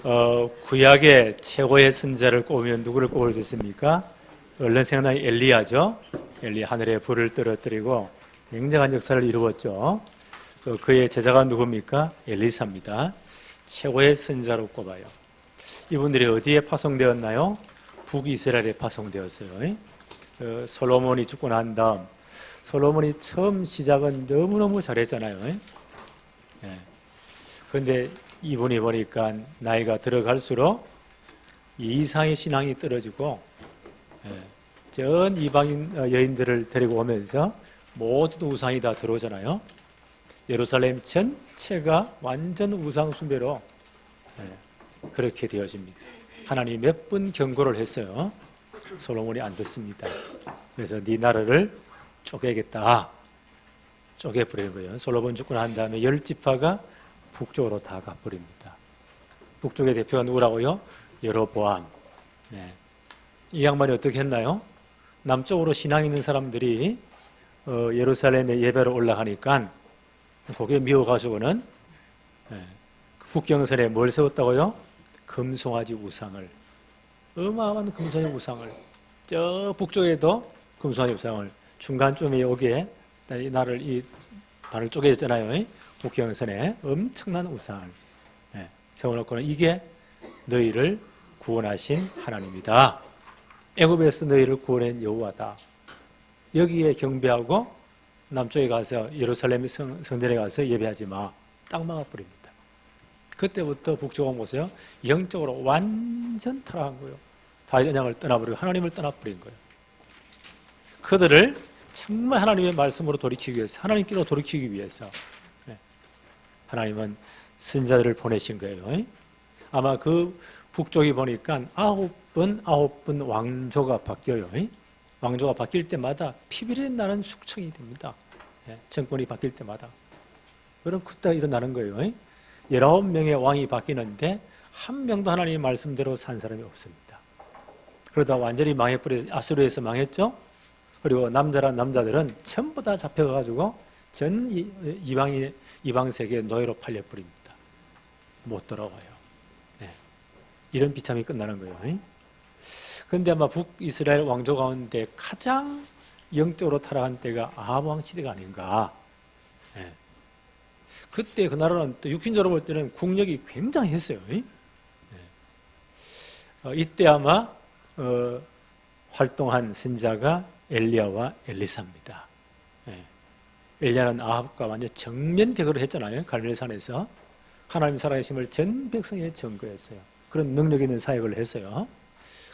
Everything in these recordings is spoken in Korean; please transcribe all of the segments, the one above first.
구약의 최고의 선자를 꼽으면 누구를 꼽을 수 있습니까? 얼른 생각나는 엘리야죠. 엘리야 하늘에 불을 떨어뜨리고 굉장한 역사를 이루었죠. 그의 제자가 누굽니까? 엘리사입니다. 최고의 선자로 꼽아요. 이분들이 어디에 파송되었나요? 북이스라엘에 파송되었어요. 솔로몬이 죽고 난 다음 솔로몬이 처음 시작은 너무너무 잘했잖아요. 그런데 이분이 보니까 나이가 들어갈수록 이상의 신앙이 떨어지고 전 이방인 여인들을 데리고 오면서 모든 우상이 다 들어오잖아요. 예루살렘 전체가 완전 우상 숭배로 그렇게 되어집니다. 하나님이 몇 번 경고를 했어요. 솔로몬이 안 듣습니다. 그래서 네 나라를 쪼개겠다. 쪼개버리는 거예요. 솔로몬 죽고 난 다음에 10지파가 북쪽으로 다 가버립니다. 북쪽의 대표가 누구라고요? 여로보암. 이 양반이 어떻게 했나요? 남쪽으로 신앙 있는 사람들이 예루살렘에 예배로 올라가니까 거기에 미워가지고는 국경선에 뭘 세웠다고요? 금송아지 우상을, 어마어마한 금송아지 우상을, 저 북쪽에도 금송아지 우상을, 중간쯤에 여기에 이 나를 이 반을 쪼개졌잖아요. 국경선에 엄청난 우상을 세워놓고는 이게 너희를 구원하신 하나님이다. 애굽에서 너희를 구원한 여호와다. 여기에 경배하고 남쪽에 가서 예루살렘 성전에 가서 예배하지 마. 딱 막아버립니다. 그때부터 북쪽은 보세요. 영적으로 완전 타락한 거예요. 다윗 언약을 떠나버리고 하나님을 떠나버린 거예요. 그들을 정말 하나님의 말씀으로 돌이키기 위해서, 하나님께로 돌이키기 위해서 하나님은 선자들을 보내신 거예요. 아마 그 북쪽이 보니까 9번 왕조가 바뀌어요. 왕조가 바뀔 때마다 피비린내 나는 숙청이 됩니다. 정권이 바뀔 때마다. 그런 쿠데타가 일어나는 거예요. 19명의 왕이 바뀌는데 한 명도 하나님의 말씀대로 산 사람이 없습니다. 그러다 완전히 망해버려서 아수르에서 망했죠. 그리고 남자들은 전부 다 잡혀가지고 전 이방 세계의 노예로 팔려버립니다. 못 돌아와요. 이런 비참이 끝나는 거예요. 그런데 아마 북이스라엘 왕조 가운데 가장 영적으로 타락한 때가 아합 왕 시대가 아닌가. 그때 그 나라는 또 육신적으로 볼 때는 국력이 굉장했어요. 이때 아마 활동한 선자가 엘리야와 엘리사입니다. 엘리야는 아합과 완전 정면 대결을 했잖아요. 갈멜산에서 하나님 살아계심을 전 백성에 증거했어요. 그런 능력 있는 사역을 했어요.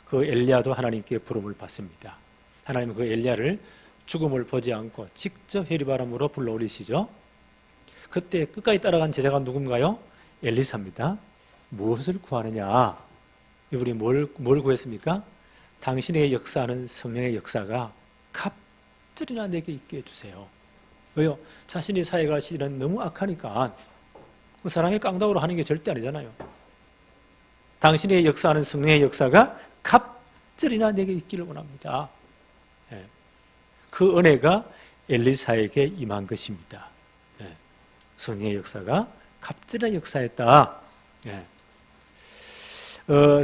그 엘리야도 하나님께 부름을 받습니다. 하나님은 그 엘리야를 죽음을 보지 않고 직접 회리바람으로 불러올리시죠. 그때 끝까지 따라간 제자가 누군가요? 엘리사입니다. 무엇을 구하느냐? 이분이 뭘 구했습니까? 당신에게 역사하는 성령의 역사가 갑절이나 내게 있게 해주세요. 왜요? 자신이 사역할 시대는 너무 악하니까 그 사람이 깡다구로 하는 게 절대 아니잖아요. 당신의 역사하는 성령의 역사가 갑절이나 내게 있기를 원합니다. 그 은혜가 엘리사에게 임한 것입니다. 성령의 역사가 갑절이나 역사했다.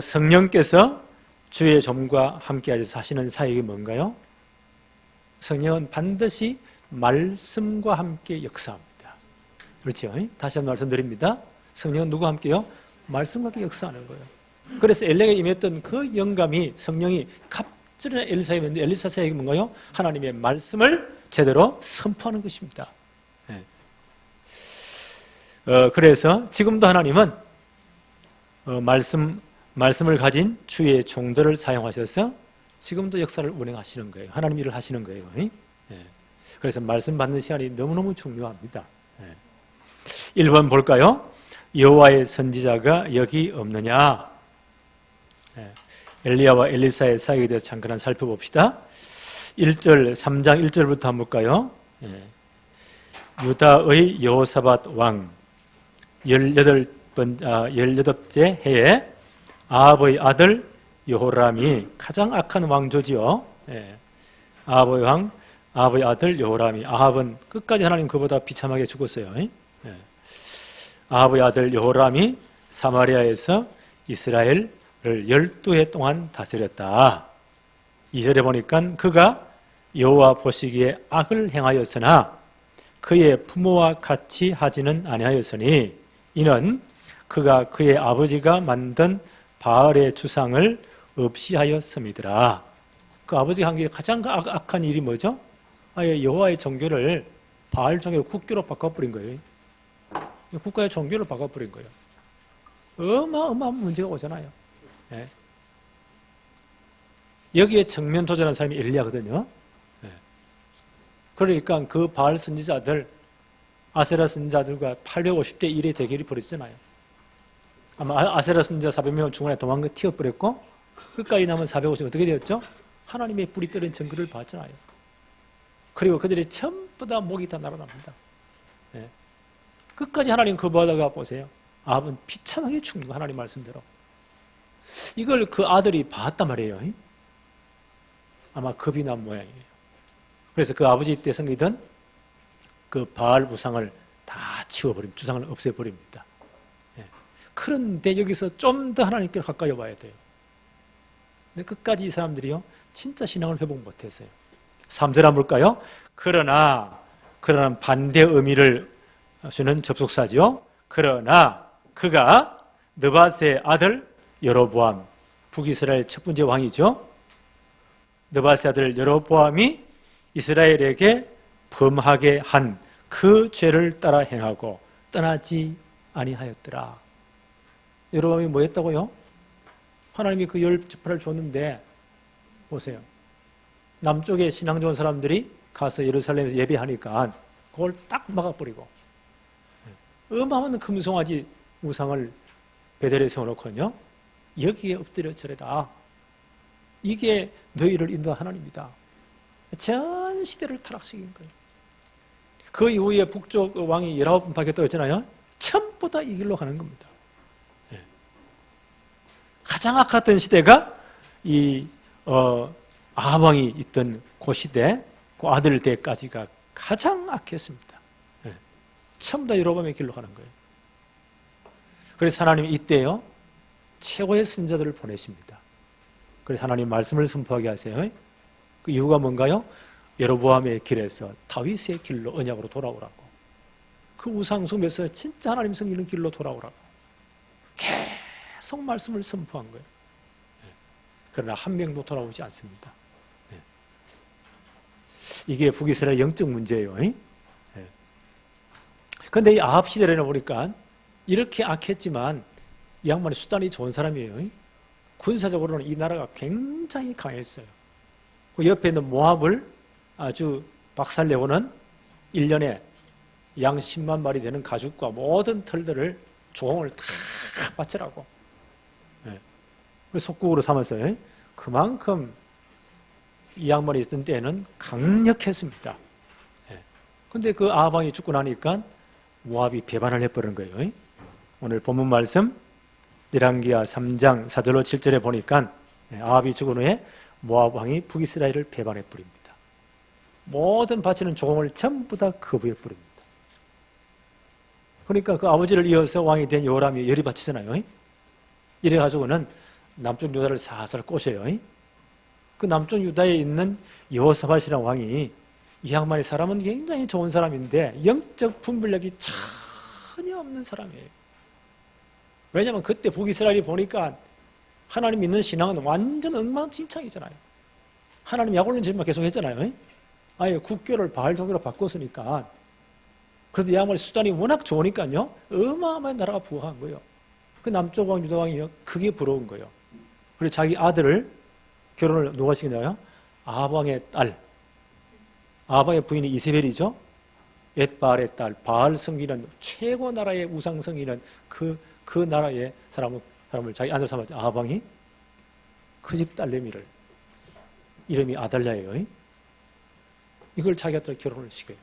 성령께서 주의 종과 함께 하셔서 하시는 사역이 뭔가요? 성령은 반드시 말씀과 함께 역사합니다. 그렇죠? 다시 한번 말씀드립니다. 성령은 누구와 함께요? 말씀과 함께 역사하는 거예요. 그래서 엘리야가 임했던 그 영감이 성령이 갑절이나 엘리사에 임했는데 엘리사 사역이 뭔가요? 하나님의 말씀을 제대로 선포하는 것입니다. 그래서 지금도 하나님은 말씀을 가진 주의 종들을 사용하셔서 지금도 역사를 운행하시는 거예요. 하나님 일을 하시는 거예요. 그래서 말씀 받는 시간이 너무너무 중요합니다. 1번 볼까요? 여호와의 선지자가 여기 없느냐? 엘리야와 엘리사의 사역에 대해서 잠깐 살펴봅시다. 3장 1절부터 한번 볼까요? 유다의 여호사밧 왕 18째 해에 아합의 아들 여호람이 가장 악한 왕조지요. 아합의 아들 여호람이, 아합은 끝까지 하나님 그보다 비참하게 죽었어요. 아합의 아들 여호람이 사마리아에서 이스라엘을 12해 동안 다스렸다. 2절에 보니까 그가 여호와 보시기에 악을 행하였으나 그의 부모와 같이 하지는 아니하였으니 이는 그가 그의 아버지가 만든 바알의 주상을 없이 하였음이더라. 그 아버지가 한 게 가장 악한 일이 뭐죠? 아예 여호와의 종교를 바알 종교를 국교로 바꿔버린 거예요. 국가의 종교를 바꿔버린 거예요. 어마어마한 문제가 오잖아요. 네. 여기에 정면 도전한 사람이 엘리야거든요. 네. 그러니까 그 바알 선지자들, 아세라 선지자들과 850대 1의 대결이 벌어지잖아요. 아마 아세라 선지자 400명 중간에 도망가 튀어버렸고 끝까지 남은 450명 어떻게 되었죠? 하나님의 불이 떨어진 증거를 봤잖아요. 그리고 그들이 전부 다 목이 다 날아납니다. 네. 끝까지 하나님 거부하다가 보세요. 아합은 비참하게 죽는 거 하나님 말씀대로. 이걸 그 아들이 봤단 말이에요. 아마 겁이 난 모양이에요. 그래서 그 아버지 때 섬기던 그 바알 우상을 다 치워버립니다. 주상을 없애버립니다. 네. 그런데 여기서 좀 더 하나님께 가까이 와야 돼요. 근데 끝까지 이 사람들이요 진짜 신앙을 회복 못했어요. 3절 한번 볼까요? 그러나 반대 의미를 주는 접속사죠. 그러나 그가 느밧의 아들 여로보암, 북이스라엘 첫 번째 왕이죠. 느밧의 아들 여로보암이 이스라엘에게 범하게 한 그 죄를 따라 행하고 떠나지 아니하였더라. 여로보암이 뭐 했다고요? 하나님이 그 10지파를 줬는데 보세요. 남쪽에 신앙 좋은 사람들이 가서 예루살렘에서 예배하니까 그걸 딱 막아버리고 어마어마한 금송아지 우상을 베델에 세워놓거든요. 여기에 엎드려 절해라. 이게 너희를 인도한 하나님이다. 전 시대를 타락시킨 거예요. 그 이후에 북쪽 왕이 19번 바뀌었다고 했잖아요. 전부 다 이 길로 가는 겁니다. 가장 악했던 시대가 이 아합 왕이 있던 그 시대, 그 아들 때까지가 가장 악했습니다. 전부 다 여로보암의 길로 가는 거예요. 그래서 하나님이 이때요 최고의 선지자들을 보내십니다. 그래서 하나님 말씀을 선포하게 하세요. 그 이유가 뭔가요? 여로보암의 길에서 다윗의 길로 언약으로 돌아오라고. 그 우상숭배에서 진짜 하나님 섬기는 길로 돌아오라고. 계속 말씀을 선포한 거예요. 그러나 한 명도 돌아오지 않습니다. 이게 북이스라엘 영적 문제예요. 그런데 이 아합 시대를 보니까 이렇게 악했지만 이 양반이 수단이 좋은 사람이에요. 군사적으로는 이 나라가 굉장히 강했어요. 그 옆에 있는 모압을 아주 박살내고는 1년에 양 10만 마리 되는 가죽과 모든 털들을 조공을 다 바치라고. 속국으로 삼았어요. 그만큼 이 양반이 있던 때는 강력했습니다. 그런데 그 아합 왕이 죽고 나니까 모압이 배반을 해버린 거예요. 오늘 본문 말씀 열왕기하 3장 4절로 7절에 보니까 아합이 죽은 후에 모압 왕이 북이스라엘을 배반해버립니다. 모든 바치는 조공을 전부 다 거부해버립니다. 그러니까 그 아버지를 이어서 왕이 된 여호람이 열이 바치잖아요. 이래가지고는 남쪽 유다를 사살 꼬셔요. 그 남쪽 유다에 있는 여호사밧이라는 왕이 이 양반의 사람은 굉장히 좋은 사람인데 영적 분별력이 전혀 없는 사람이에요. 왜냐하면 그때 북이스라엘이 보니까 하나님 믿는 신앙은 완전 엉망진창이잖아요. 하나님 약 올리는 짓만 계속 했잖아요. 아예 국교를 바알 종교로 바꿨으니까. 그래도 이 양반의 수단이 워낙 좋으니까요. 어마어마한 나라가 부흥한 거예요. 그 남쪽 왕 유다 왕이 그게 부러운 거예요. 그리고 자기 아들을 결혼을 누가 시키나요? 아합 왕의 딸. 아합 왕의 부인이 이세벨이죠. 엣바알의 딸. 바알 섬기는 최고 나라의 우상 섬기는 그 나라의 사람을 자기 아들 삼았죠. 아합 왕이 그 집 딸내미를 이름이 아달랴예요. 이걸 자기 아들 결혼을 시켜요.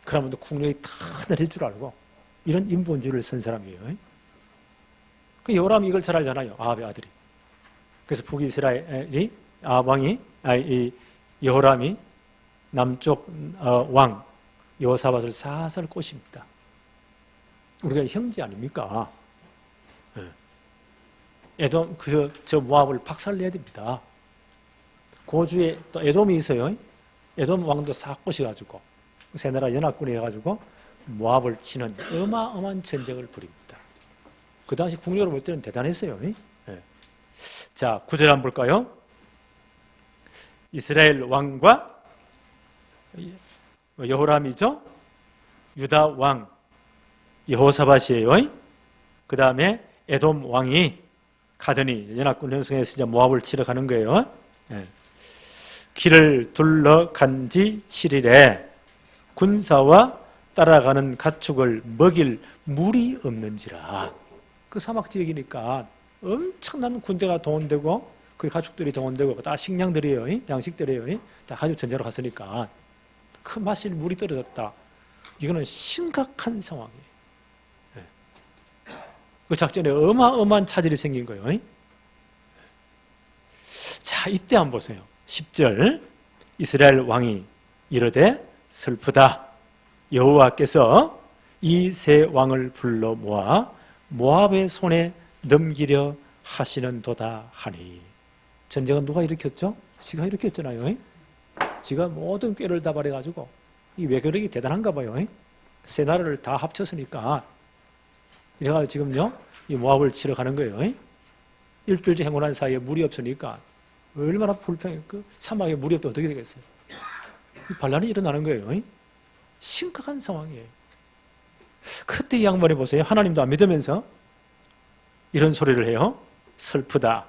그러면 또 국력이 다 내릴 줄 알고 이런 인본주의를 쓴 사람이에요. 그 요람이 이걸 잘 알잖아요. 아합의 아들이. 그래서 북이스라엘이 아합 왕이 이 여호람이 남쪽 왕 여호사밧을 사살 꼬십니다. 우리가 형제 아닙니까? 에돔 저 모압을 박살내야 됩니다. 고주에 또 에돔이 있어요. 에돔 왕도 싹 꼬셔가지고 세 나라 연합군이 해가지고 모압을 치는 어마어마한 전쟁을 벌입니다. 그 당시 국력으로 볼 때는 대단했어요. 자, 9절 한번 볼까요? 이스라엘 왕과 여호람이죠. 유다 왕 여호사밧이에요. 그 다음에 에돔 왕이 가더니 연합군 형성해서 이제 모압을 치러 가는 거예요. 길을 둘러간 지 7일에 군사와 따라가는 가축을 먹일 물이 없는지라. 그 사막 지역이니까 엄청난 군대가 동원되고 그 가축들이 동원되고 다 식량들이에요. 양식들이에요. 다 가지고 전쟁으로 갔으니까 그 마실 물이 떨어졌다. 이거는 심각한 상황이에요. 그 작전에 어마어마한 차질이 생긴 거예요. 자, 이때 한번 보세요. 10절 이스라엘 왕이 이르되 슬프다. 여호와께서 이 세 왕을 불러 모아 모압의 손에 넘기려 하시는도다 하니. 전쟁은 누가 일으켰죠? 지가 일으켰잖아요. 지가 모든 꾀를 다 발해가지고 이 외교력이 대단한가 봐요. 세 나라를 다 합쳤으니까 이래가지고 지금요 이 모압을 치러 가는 거예요. 일주일째 행군한 사이에 물이 없으니까 얼마나 불평해. 그 사막에 물이 없다 어떻게 되겠어요? 반란이 일어나는 거예요. 심각한 상황이에요. 그때 이 양반이 보세요. 하나님도 안 믿으면서 이런 소리를 해요. 슬프다.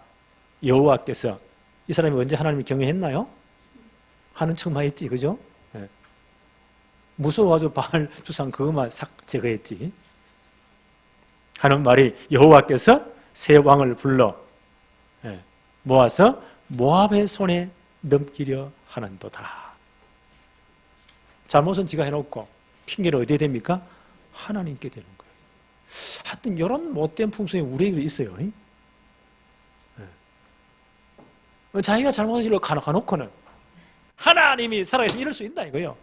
여호와께서. 이 사람이 언제 하나님을 경외했나요? 하는 척만 했지, 그죠? 네. 무서워가지고 바알 주상 그것만 싹 제거했지. 하는 말이 여호와께서 세 왕을 불러 모아서 모압의 손에 넘기려 하는도다. 잘못은 지가 해놓고 핑계를 어디에 댑니까? 하나님께 되는 거예요. 하여튼 이런 못된 풍속이 우리에게 있어요. 자기가 잘못한 일로 가놓고는 하나님이 살아계시면 이럴 수 있다 이거예요.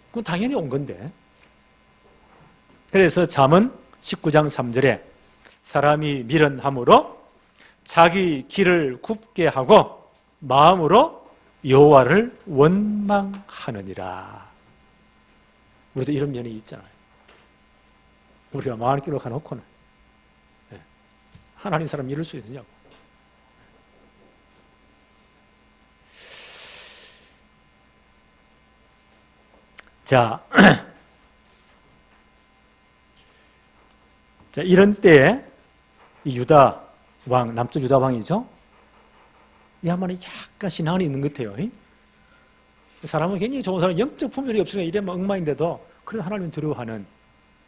그건 당연히 온 건데. 그래서 잠언 19장 3절에 사람이 미련함으로 자기 길을 굽게 하고 마음으로 여호와를 원망하느니라. 우리도 이런 면이 있잖아요. 우리가 마음을 길로 가놓고는 하나님 사람 이럴 수 있느냐고. 자, 자, 이런 때에 이 유다 왕, 남쪽 유다 왕이죠. 이 양반이 약간 신앙이 있는 것 같아요. 사람은 굉장히 좋은 사람, 영적 품질이 없으니까 이래 막 엉망인데도 그래도 하나님을 두려워하는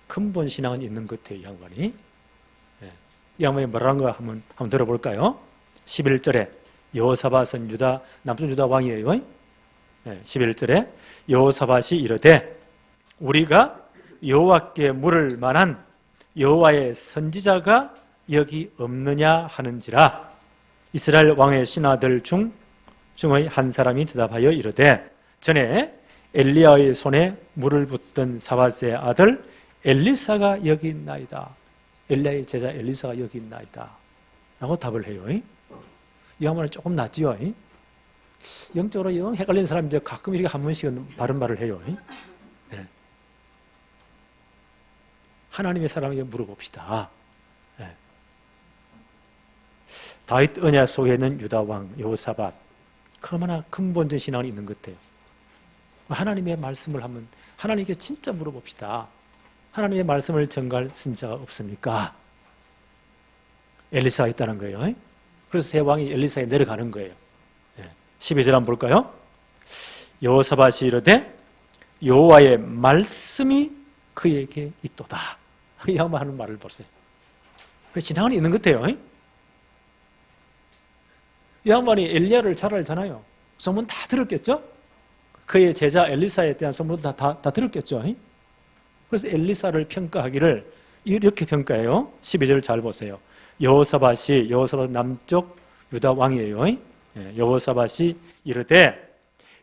근본 신앙은 있는 것 같아요. 이 양반이. 이 양반이 뭐라는 거 한번 들어볼까요? 11절에 여호사밧은 유다, 남쪽 유다 왕이에요. 11절에 여호사밧이 이르되 우리가 여호와께 물을 만한 여호와의 선지자가 여기 없느냐 하는지라. 이스라엘 왕의 신하들 중의 한 사람이 대답하여 이르되 전에 엘리야의 손에 물을 붓던 사밧의 아들 엘리사가 여기 있나이다. 엘리야의 제자 엘리사가 여기 있나이다 라고 답을 해요. 이 양반은 조금 낫지요. 영적으로 영 헷갈리는 사람인데 가끔 이렇게 한 번씩은 바른 말을 해요. 네. 하나님의 사람에게 물어봅시다. 네. 다윗 언약 속에 있는 유다 왕 여호사밧, 얼마나 근본적인 신앙이 있는 것 같아요. 하나님의 말씀을 한번 하나님께 진짜 물어봅시다. 하나님의 말씀을 전가할 선지자가 없습니까? 엘리사가 있다는 거예요. 그래서 세 왕이 엘리사에 내려가는 거예요. 12절 한번 볼까요? 여호사밧이 이르되 여호와의 말씀이 그에게 있도다. 이 양반 하는 말을 보세요. 신앙은 있는 것 같아요. 이 양반이 엘리야를 잘 알잖아요. 소문 다 들었겠죠? 그의 제자 엘리사에 대한 소문 다 들었겠죠? 그래서 엘리사를 평가하기를 이렇게 평가해요. 12절 잘 보세요. 여호사밧 남쪽 유다 왕이에요. 여호사밧이 이르되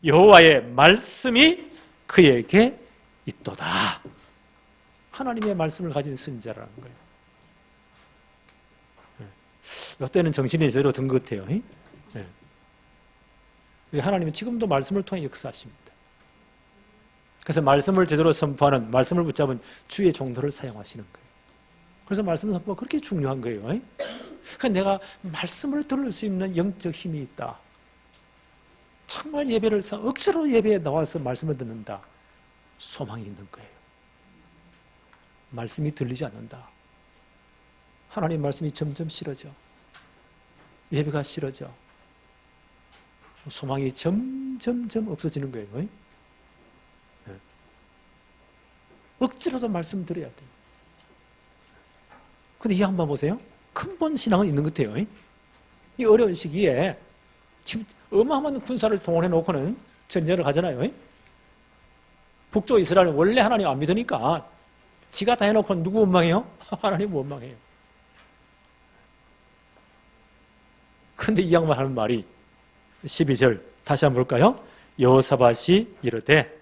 여호와의 말씀이 그에게 있도다. 하나님의 말씀을 가진 선지자라는 거예요. 이때는 정신이 제대로 든 것 같아요. 하나님은 지금도 말씀을 통해 역사하십니다. 그래서 말씀을 제대로 선포하는, 말씀을 붙잡은 주의 종도를 사용하시는 거예요. 그래서 말씀 선포가 그렇게 중요한 거예요. 그러니까 내가 말씀을 들을 수 있는 영적 힘이 있다. 정말 예배를 억지로 예배에 나와서 말씀을 듣는다. 소망이 있는 거예요. 말씀이 들리지 않는다. 하나님 말씀이 점점 싫어져. 예배가 싫어져. 소망이 점점 없어지는 거예요. 억지로도 말씀 드려야 돼요. 근데 이 양반 보세요. 근본 신앙은 있는 것 같아요. 이 어려운 시기에 지금 어마어마한 군사를 동원해 놓고는 전쟁을 하잖아요. 북쪽 이스라엘은 원래 하나님 안 믿으니까 지가 다 해놓고 누구 원망해요? 하나님 원망해요. 그런데 이 양반 하는 말이 12절 다시 한번 볼까요? 여호사밧이 이르되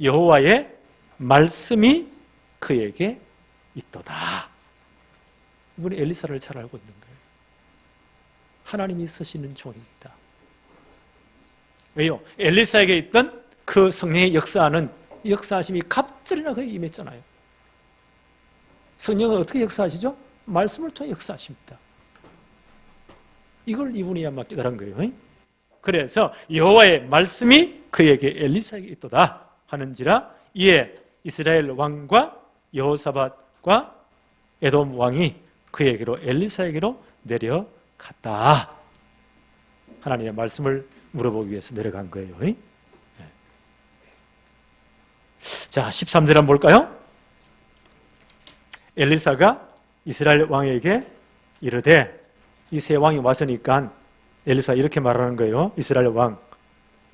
여호와의 말씀이 그에게 있도다. 이분이 엘리사를 잘 알고 있는 거예요. 하나님이 쓰시는 종입니다. 왜요? 엘리사에게 있던 그 성령의 역사하심이 갑절이나 그에 임했잖아요. 성령은 어떻게 역사하시죠? 말씀을 통해 역사하십니다. 이걸 이분이 아마 깨달은 거예요. 그래서 여호와의 말씀이 그에게 엘리사에게 있도다 하는지라 이에 이스라엘 왕과 여호사밧과 에돔 왕이 그에게로 엘리사에게로 내려갔다. 하나님의 말씀을 물어보기 위해서 내려간 거예요. 자, 13절 한번 볼까요? 엘리사가 이스라엘 왕에게 이르되 이 세 왕이 왔으니까 엘리사 이렇게 말하는 거예요. 이스라엘 왕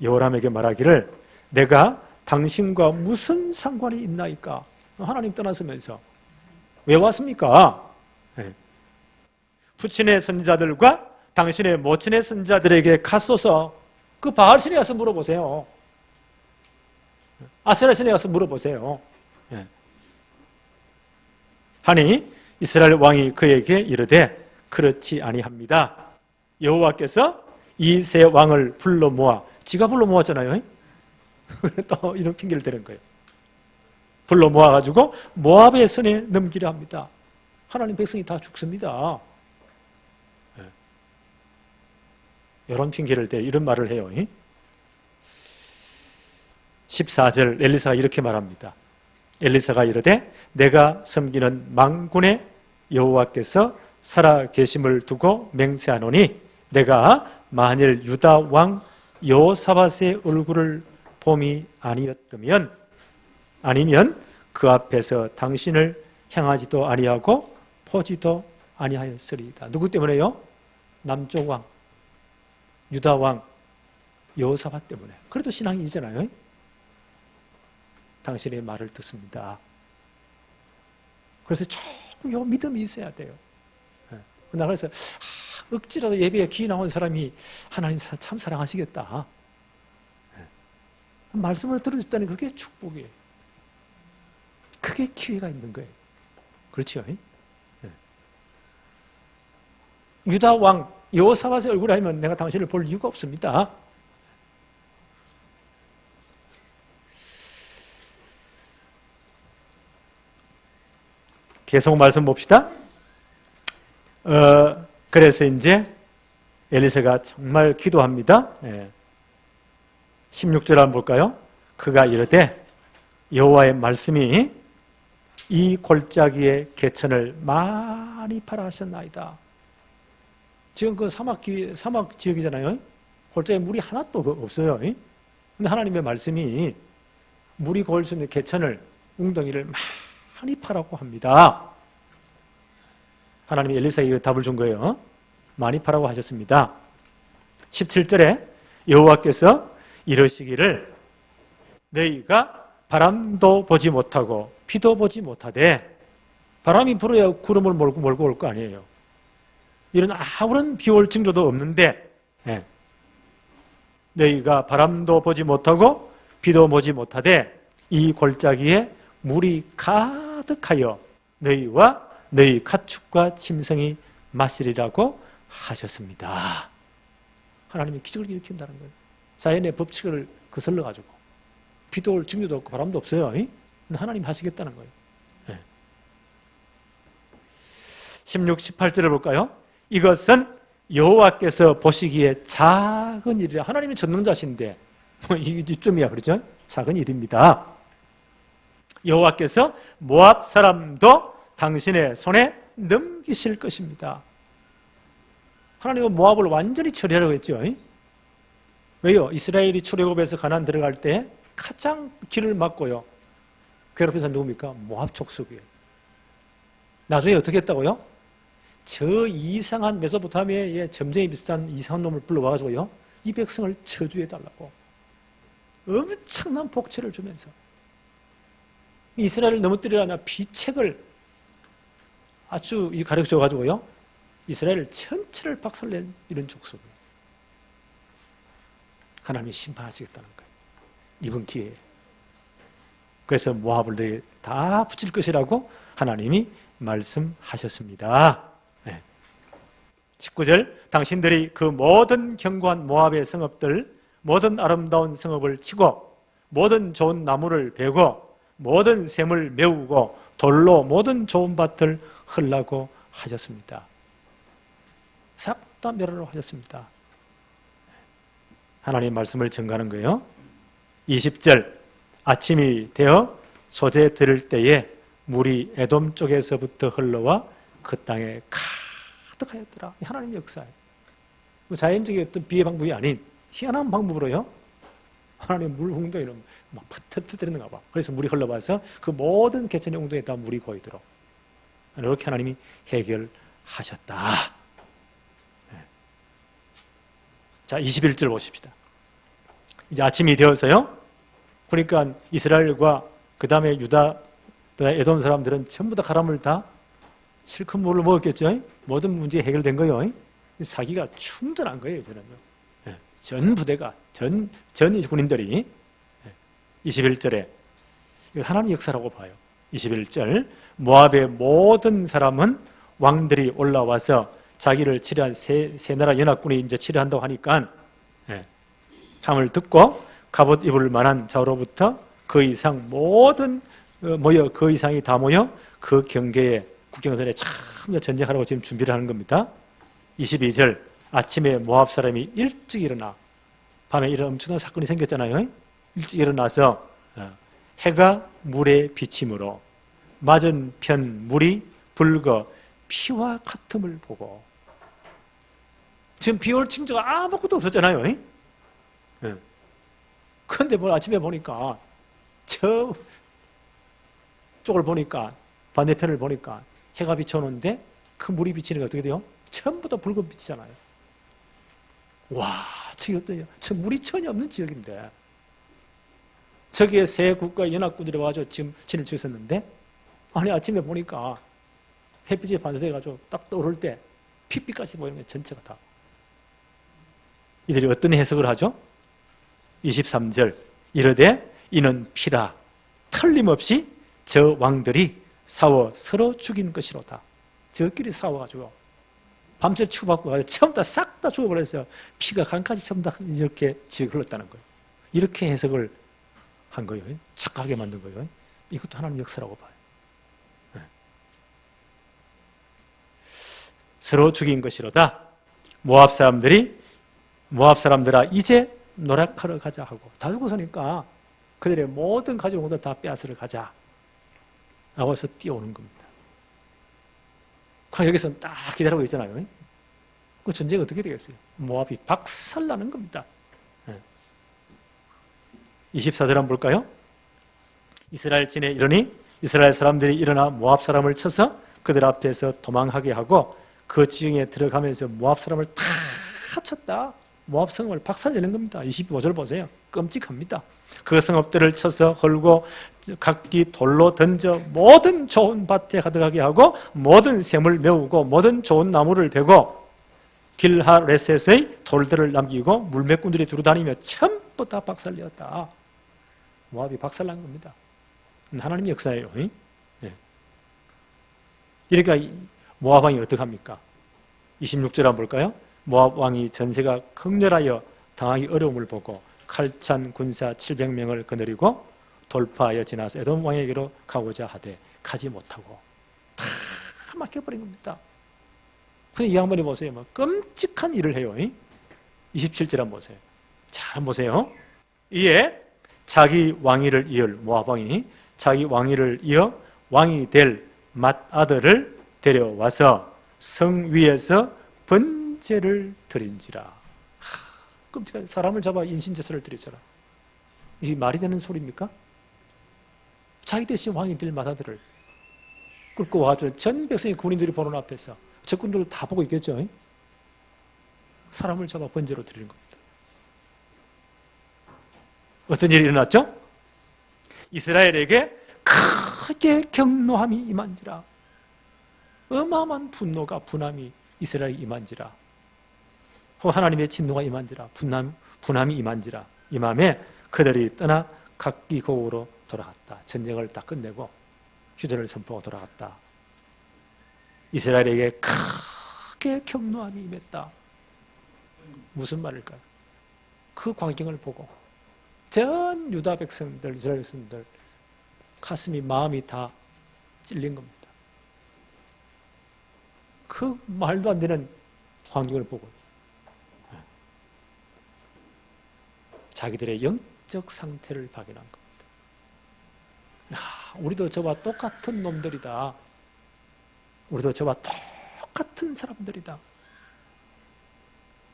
여호람에게 말하기를 내가 당신과 무슨 상관이 있나이까? 하나님 떠나서면서 왜 왔습니까?父친의 선지자들과 당신의 모친의 선지자들에게 가소서 그 바알신에 가서 물어보세요. 아세라신에 가서 물어보세요. 하니 이스라엘 왕이 그에게 이르되 그렇지 아니합니다. 여호와께서 이 세 왕을 불러 모아 지가 불러 모았잖아요. 또 이런 핑계를 대는 거예요. 불러 모아가지고 모압의 손에 넘기려 합니다. 하나님 백성이 다 죽습니다. 이런 핑계를 대 이런 말을 해요. 14절 엘리사가 이렇게 말합니다. 엘리사가 이르되 내가 섬기는 만군의 여호와께서 살아 계심을 두고 맹세하노니 내가 만일 유다 왕 여호사밧의 얼굴을 봄이 아니었다면 아니면 그 앞에서 당신을 향하지도 아니하고 보지도 아니하였으리이다. 누구 때문에요? 남쪽 왕 유다 왕 여호사밧 때문에. 그래도 신앙이 이잖아요. 당신의 말을 듣습니다. 그래서 조금 요 믿음이 있어야 돼요. 그래서 억지라도 예배에 귀 나온 사람이 하나님 참 사랑하시겠다. 말씀을 들으셨다니 그게 축복이에요. 그게 기회가 있는 거예요. 그렇죠? 유다 왕 여호사밧의 얼굴을 알면 내가 당신을 볼 이유가 없습니다. 계속 말씀 봅시다. 그래서 이제 엘리사가 정말 기도합니다. 16절 한번 볼까요? 그가 이르되 여호와의 말씀이 이 골짜기의 개천을 많이 팔아 하셨나이다. 지금 그 사막 지역이잖아요. 골짜기에 물이 하나도 없어요. 근데 하나님의 말씀이 물이 고을 수 있는 개천을 웅덩이를 많이 파라고 합니다. 하나님이 엘리사에게 답을 준 거예요. 많이 파라고 하셨습니다. 17절에 여호와께서 이러시기를 너희가 바람도 보지 못하고 비도 보지 못하되 바람이 불어야 구름을 몰고 올 거 아니에요. 이런 아무런 비올 징조도 없는데 너희가 바람도 보지 못하고 비도 보지 못하되 이 골짜기에 물이 가득 가득하여 너희와 너희 가축과 짐승이 마시리라고 하셨습니다. 하나님이 기적을 일으킨다는 거예요. 자연의 법칙을 거슬러 가지고 비도 올 징조도 없고 바람도 없어요. 하나님 하시겠다는 거예요. 16, 18절을 볼까요? 이것은 여호와께서 보시기에 작은 일이라. 하나님이 전능자신데 이게 이점이야, 그렇죠? 작은 일입니다. 여호와께서 모압 사람도 당신의 손에 넘기실 것입니다. 하나님은 모압을 완전히 처리하려고 했죠. 왜요? 이스라엘이 출애굽에서 가나안 들어갈 때 가장 길을 막고요, 괴롭힌 사람 누굽니까? 모압 족속이에요. 나중에 어떻게 했다고요? 저 이상한 메소포타미아의 점쟁이 비슷한 이상한 놈을 불러와가지고요, 이 백성을 저주해달라고 엄청난 복채를 주면서 이스라엘을 넘어뜨리려냐 비책을 아주 가르쳐줘가지고요, 이스라엘 전체를 박살낸 이런 족속이에요. 하나님이 심판하시겠다는 거예요, 이번 기회에. 그래서 모압을 너희 다 붙일 것이라고 하나님이 말씀하셨습니다. 19절, 당신들이 그 모든 견고한 모압의 성읍들, 모든 아름다운 성읍을 치고 모든 좋은 나무를 베고 모든 샘을 메우고 돌로 모든 좋은 밭을 헐라고 하셨습니다. 싹 다 멸하라고 하셨습니다. 하나님 말씀을 전가하는 거예요. 20절, 아침이 되어 소재 들을 때에 물이 에돔 쪽에서부터 흘러와 그 땅에 가득하였더라. 하나님의 역사예요. 자연적인 어떤 비의 방법이 아닌 희한한 방법으로요, 하나님 물 홍도에는 막 터뜨리는가 봐. 그래서 물이 흘러와서 그 모든 개천의 웅덩이에 다 물이 고이도록 이렇게 하나님이 해결하셨다. 자, 21절 보십시다. 이제 아침이 되어서요, 그러니까 이스라엘과 그 다음에 유다, 에돔 사람들은 전부 다 가람을 다 실컷 물을 먹었겠죠. 모든 문제 해결된 거예요. 사기가 충분한 거예요, 저는요. 전 부대가, 전 군인들이. 21절에 하나님의 역사라고 봐요. 21절, 모압의 모든 사람은 왕들이 올라와서 자기를 치료한 세 나라 연합군이 이제 치료한다고 하니까 잠을 듣고 갑옷 입을 만한 자로부터 그 이상 모든 모여, 그 이상이 다 모여 그 경계에 국경선에 참 전쟁하라고 지금 준비를 하는 겁니다. 22절, 아침에 모압 사람이 일찍 일어나, 밤에 이런 엄청난 사건이 생겼잖아요. 일찍 일어나서 해가 물에 비침으로 맞은편 물이 붉어 피와 같음을 보고, 지금 비올 징조가 아무것도 없었잖아요. 그런데 뭐 아침에 보니까 저 쪽을 보니까, 반대편을 보니까 해가 비쳐오는데 그 물이 비치는 게 어떻게 돼요? 전부 다 붉은 빛이잖아요. 와, 저기 어떠냐? 저 물이 전혀 없는 지역인데 저기에 세 국가 연합군들이 와서 지금 진을 치고 있었는데, 아니 아침에 보니까 햇빛이 반사돼가지고 딱 떠오를 때 핏빛같이 보이는 게 전체가 다. 이들이 어떤 해석을 하죠? 23절, 이르되 이는 피라 틀림없이 저 왕들이 싸워 서로 죽인 것이로다. 저끼리 싸워가지고 밤새 치고받고 처음 다 싹 다 죽어버렸어요. 피가 간까지 처음 다 이렇게 지금 흘렀다는 거예요. 이렇게 해석을 한 거예요. 착각하게 만든 거예요. 이것도 하나님 역사라고 봐요. 서로 죽인 것이로다. 모압 사람들아 이제 노력하러 가자 하고, 다 죽었으니까 그들의 모든 가져온 것들 다 빼앗으러 가자 라고 해서 뛰어오는 겁니다. 여기서 딱 기다리고 있잖아요. 그 전쟁이 어떻게 되겠어요? 모압이 박살나는 겁니다. 24절 한번 볼까요? 이스라엘 진에 이르니 이스라엘 사람들이 일어나 모압 사람을 쳐서 그들 앞에서 도망하게 하고 그 지경에 들어가면서 모압 사람을 다 쳤다. 모압 성읍을 박살내는 겁니다. 25절 보세요. 끔찍합니다. 그 성읍들을 쳐서 헐고 각기 돌로 던져 모든 좋은 밭에 가득하게 하고 모든 샘을 메우고 모든 좋은 나무를 베고 길하레셋의 돌들을 남기고 물매꾼들이 두루 다니며 전부 다 박살내었다. 모압이 박살난 겁니다. 하나님의 역사예요. 이러니까 모압 왕이 어떡합니까? 26절 한번 볼까요? 모압 왕이 전세가 극렬하여 당하기 어려움을 보고 칼찬 군사 700명을 거느리고 돌파하여 지나서 에돔 왕에게로 가고자 하되 가지 못하고 다 막혀버린 겁니다. 근데 이 양반이 보세요. 뭐 끔찍한 일을 해요. 27절 한번 보세요. 잘 한번 보세요. 이에 자기 왕위를 이을 모압 왕이 자기 왕위를 이어 왕이 될 맏아들을 데려와서 성 위에서 번제를 드린지라. 끔찍한 사람을 잡아 인신제사를 드렸잖아. 이게 말이 되는 소리입니까? 자기 대신 왕이 될 맏아들을 끌고 와가지고 전 백성의 군인들이 보는 앞에서 적군들 다 보고 있겠죠. 사람을 잡아 번제로 드리는 겁니다. 어떤 일이 일어났죠? 이스라엘에게 크게 경노함이 임한지라. 어마어마한 분노가 분함이 이스라엘에 임한지라. 하나님의 진노가 임한지라. 분함이 임한지라. 임함에 그들이 떠나 각기 고국으로 돌아갔다. 전쟁을 다 끝내고 휴전을 선포하고 돌아갔다. 이스라엘에게 크게 경노함이 임했다. 무슨 말일까요? 그 광경을 보고 전 유다 백성들, 이스라엘 백성들 가슴이 마음이 다 찔린 겁니다. 그 말도 안 되는 광경을 보고 자기들의 영적 상태를 발견한 겁니다. 우리도 저와 똑같은 놈들이다. 우리도 저와 똑같은 사람들이다.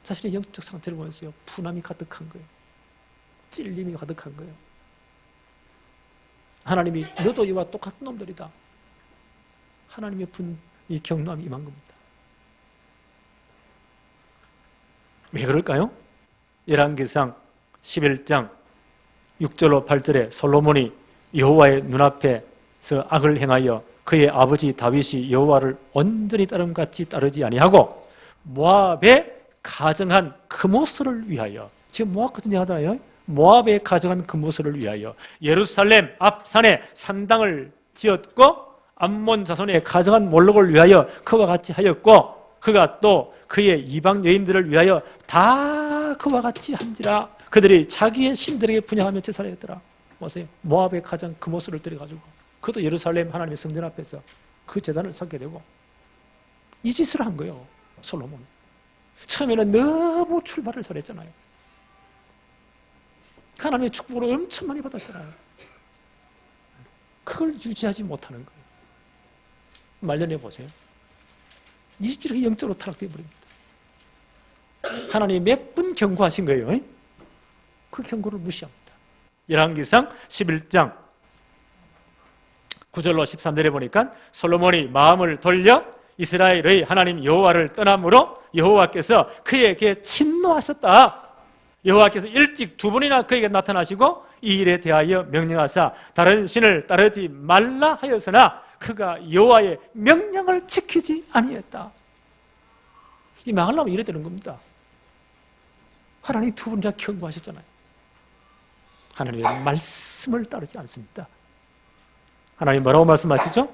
자신의 영적 상태를 보면서요, 분함이 가득한 거예요. 찔림이 가득한 거예요. 하나님이 너도 이와 똑같은 놈들이다. 하나님의 이 경노함이 임한 겁니다. 왜 그럴까요? 열왕기상 11장 6절로 8절에 솔로몬이 여호와의 눈앞에서 악을 행하여 그의 아버지 다윗이 여호와를 온전히 따름같이 따르지 아니하고 모압에 가정한 그모스를 위하여, 지금 모압 전쟁하잖아요. 모압에 가정한 그모스를 위하여 예루살렘 앞산에 산당을 지었고 암몬 자손의 가정한 몰록을 위하여 그와 같이 하였고 그가 또 그의 이방 여인들을 위하여 다 그와 같이 한지라. 그들이 자기의 신들에게 분양하며 제사를 했더라. 보세요. 모압에 가장 그모스를 들여가지고 그것도 예루살렘 하나님의 성전 앞에서 그 제단을 쌓게 되고 이 짓을 한 거예요. 솔로몬. 처음에는 너무 출발을 잘했잖아요. 하나님의 축복을 엄청 많이 받았잖아요. 그걸 유지하지 못하는 거예요. 말년해 보세요. 20절에 영적으로 타락되어 버립니다. 하나님이 몇 분 경고하신 거예요. 그 경고를 무시합니다. 열왕기상 11장 9절로 13절에 보니까 솔로몬이 마음을 돌려 이스라엘의 하나님 여호와를 떠남으로 여호와께서 그에게 진노하셨다. 여호와께서 일찍 두 번이나 그에게 나타나시고 이 일에 대하여 명령하사 다른 신을 따르지 말라 하였으나 그가 여호와의 명령을 지키지 아니했다. 이 망하려면 이래 되는 겁니다. 하나님 두 번이나 경고하셨잖아요. 하나님의 말씀을 따르지 않습니다. 하나님 뭐라고 말씀하시죠?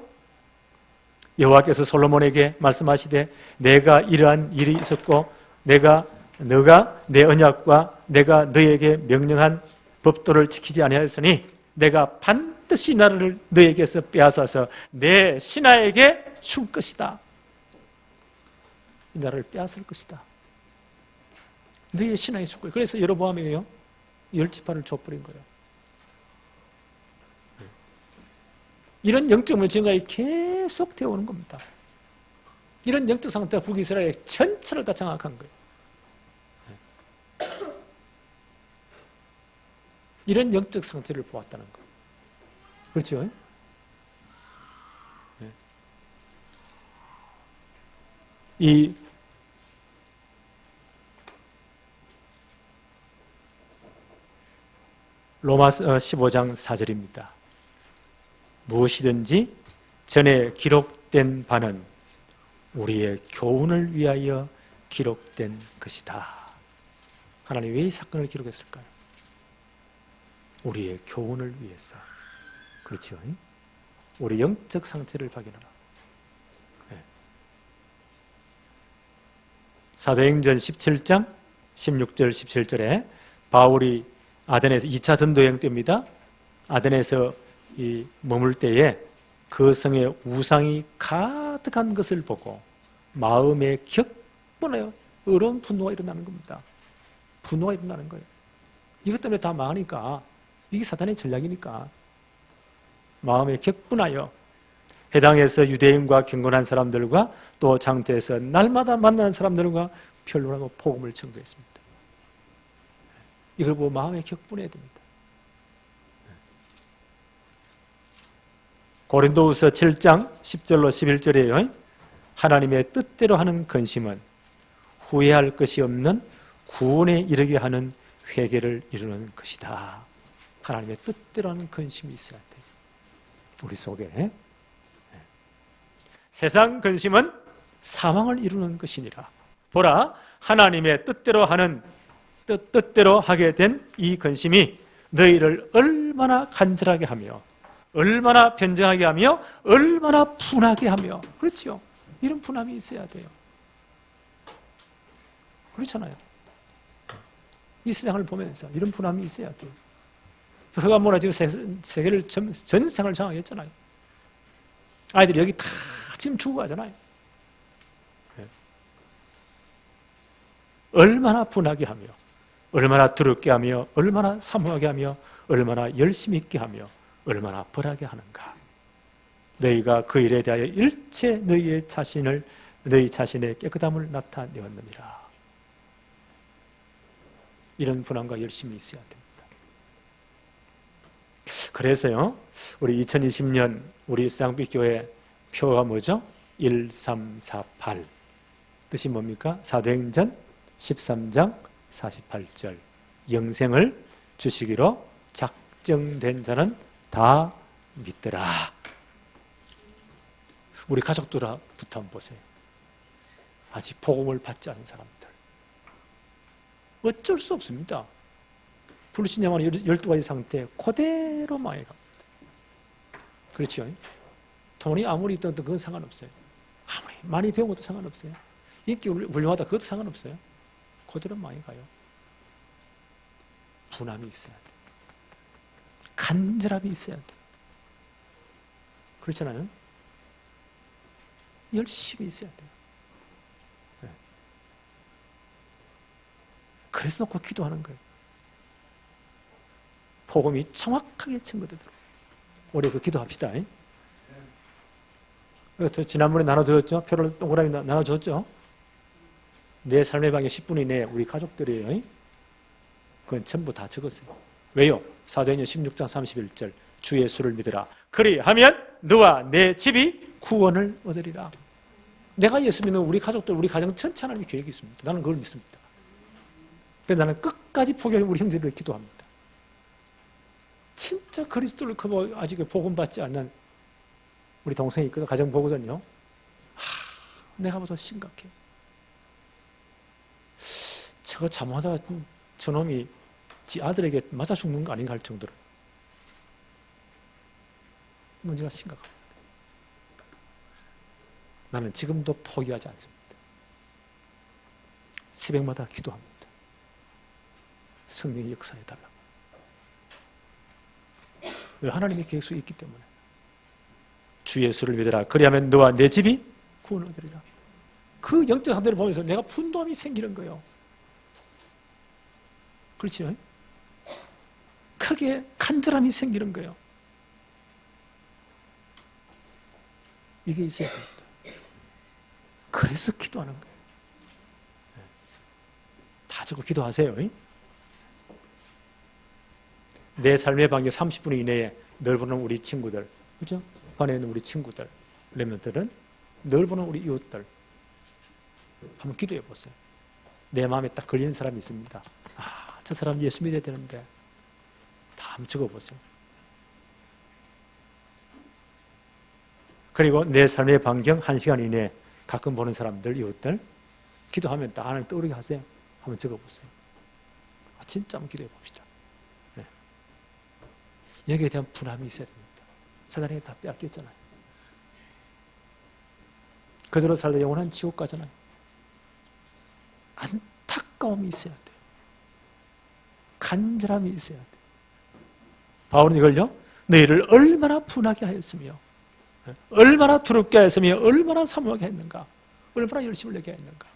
여호와께서 솔로몬에게 말씀하시되 내가 이러한 일이 있었고 너가 내 언약과 내가 너에게 명령한 법도를 지키지 아니하였으니 내가 반드시 나를 너에게서 빼앗아서 내 신하에게 줄 것이다. 이 나라를 빼앗을 것이다. 너의 신하에 줄 거예요. 그래서 여로보암이에요. 10지파를 줘버린 거예요. 이런 영적 문제가 계속 되어 오는 겁니다. 이런 영적 상태가 북이스라엘 전체를 다 장악한 거예요. 이런 영적 상태를 보았다는 거. 그렇죠? 이 로마서 15장 4절입니다. 무엇이든지 전에 기록된 바는 우리의 교훈을 위하여 기록된 것이다. 하나님 왜 이 사건을 기록했을까요? 우리의 교훈을 위해서. 그렇죠? 우리 영적 상태를 발견하라. 사도행전 17장 16절 17절에 바울이 아덴에서 2차 전도여행 때입니다. 아덴에서 머물 때에 그 성에 우상이 가득한 것을 보고 마음에 격분하여 어려운 분노가 일어나는 겁니다. 분노가 일어나는 거예요. 이것 때문에 다 망하니까, 이게 사탄의 전략이니까 마음에 격분하여 해당에서 유대인과 경건한 사람들과 또 장터에서 날마다 만나는 사람들과 변론하고 복음을 전거했습니다. 이걸 보고 마음에 격분해야 됩니다. 고린도후서 7장 10절로 11절이에요. 하나님의 뜻대로 하는 근심은 후회할 것이 없는 구원에 이르게 하는 회개를 이루는 것이다. 하나님의 뜻대로 하는 근심이 있어야 돼요. 우리 속에. 세상 근심은 사망을 이루는 것이니라. 보라, 하나님의 뜻대로 하게 된 이 근심이 너희를 얼마나 간절하게 하며 얼마나 변정하게 하며 얼마나 분하게 하며, 그렇죠? 이런 분함이 있어야 돼요. 그렇잖아요. 이 세상을 보면서 이런 분함이 있어야 돼요. 흑암문화 지금 세계를 전 세상을 장악했잖아요. 아이들이 여기 다 지금 죽어가잖아요. 얼마나 분하게 하며 얼마나 두렵게 하며 얼마나 사모하게 하며 얼마나 열심히 있게 하며 얼마나 벌하게 하는가. 너희가 그 일에 대하여 일체 너희 자신의 깨끗함을 나타내었느니라. 이런 분함과 열심이 있어야 됩니다. 그래서요, 우리 2020년 우리 쌍빛교회 표가 뭐죠? 1348. 뜻이 뭡니까? 사도행전 13장 48절. 영생을 주시기로 작정된 자는 다 믿더라. 우리 가족들부터 한번 보세요. 아직 복음을 받지 않은 사람들. 어쩔 수 없습니다. 불신앙하는 12가지 상태 그대로 망해갑니다. 그렇죠? 돈이 아무리 있어도 그건 상관없어요. 아무리 많이 배운 것도 상관없어요. 인기 훌륭하다 그것도 상관없어요. 그대로 망해가요. 분함이 있어야 돼요. 간절함이 있어야 돼요. 그렇잖아요? 열심히 있어야 돼요. 네. 그래서 놓고 기도하는 거예요. 복음이 정확하게 증거되도록. 우리 기도합시다. 지난번에 나눠줬죠? 표를 동그라미 나눠줬죠? 내 삶의 방에 10분 이내에 우리 가족들이에요. 그건 전부 다 적었어요. 왜요? 사도행전 16장 31절 주 예수를 믿으라. 그리하면 너와 내 집이 구원을 얻으리라. 내가 예수 믿는 우리 가족들, 우리 가정 전체 하나님의 계획이 있습니다. 나는 그걸 믿습니다. 그래서 나는 끝까지 포기하고 우리 형제들을 기도합니다. 진짜 그리스도를 아직 복음 받지 않는 우리 동생이 있거든. 가정 보거든요. 내가 보다 심각해. 저거 잘못하다가 저놈이 지 아들에게 맞아 죽는 거 아닌가 할 정도로 문제가 심각합니다. 나는 지금도 포기하지 않습니다. 새벽마다 기도합니다. 성령의 역사해달라고. 왜? 하나님의 계획이 있기 때문에. 주 예수를 믿으라. 그리하면 너와 내 집이 구원을 얻으리라. 그 영적 상태를 보면서 내가 분노함이 생기는 거예요. 그렇죠? 크게 간절함이 생기는 거예요. 이게 있어야 됩니다. 그래서 기도하는 거예요. 다 적고 기도하세요. 내 삶의 방역 30분 이내에 널 보는 우리 친구들, 그죠? 반에 있는 우리 친구들, 렘넌트들은 널 보는 우리 이웃들 한번 기도해 보세요. 내 마음에 딱 걸리는 사람이 있습니다. 저 사람 예수 믿어야 되는데 다 한번 적어보세요. 그리고 내 삶의 반경 1시간 이내에 가끔 보는 사람들, 이웃들 기도하면 딱 하나님 떠오르게 하세요. 한번 적어보세요. 진짜 한번 기도해 봅시다. 네. 여기에 대한 분함이 있어야 됩니다. 사단이 다 빼앗겼잖아요. 그대로 살다 영원한 지옥 가잖아요. 가까움이 있어야 돼요. 간절함이 있어야 돼요. 바울은 이걸요, 너희를 얼마나 분하게 하였으며, 얼마나 두렵게 하였으며, 얼마나 사모하게 했는가, 얼마나 열심을 내게 했는가.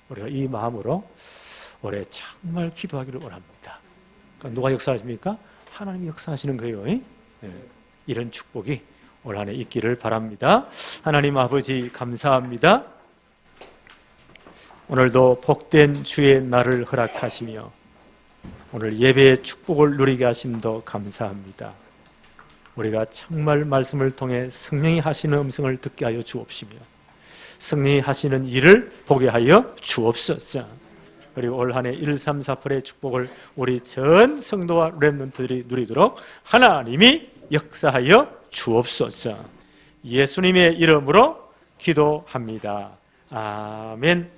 우리가 이 마음으로 올해 정말 기도하기를 원합니다. 그러니까 누가 역사하십니까? 하나님이 역사하시는 거예요. 이런 축복이 올 한 해 있기를 바랍니다. 하나님 아버지 감사합니다. 오늘도 복된 주의 날을 허락하시며 오늘 예배의 축복을 누리게 하심도 감사합니다. 우리가 정말 말씀을 통해 성령이 하시는 음성을 듣게 하여 주옵시며 성령이 하시는 일을 보게 하여 주옵소서. 그리고 올 한 해 1, 3, 4, 8의 축복을 우리 전 성도와 렘넌트들이 누리도록 하나님이 역사하여 주옵소서. 예수님의 이름으로 기도합니다. 아멘.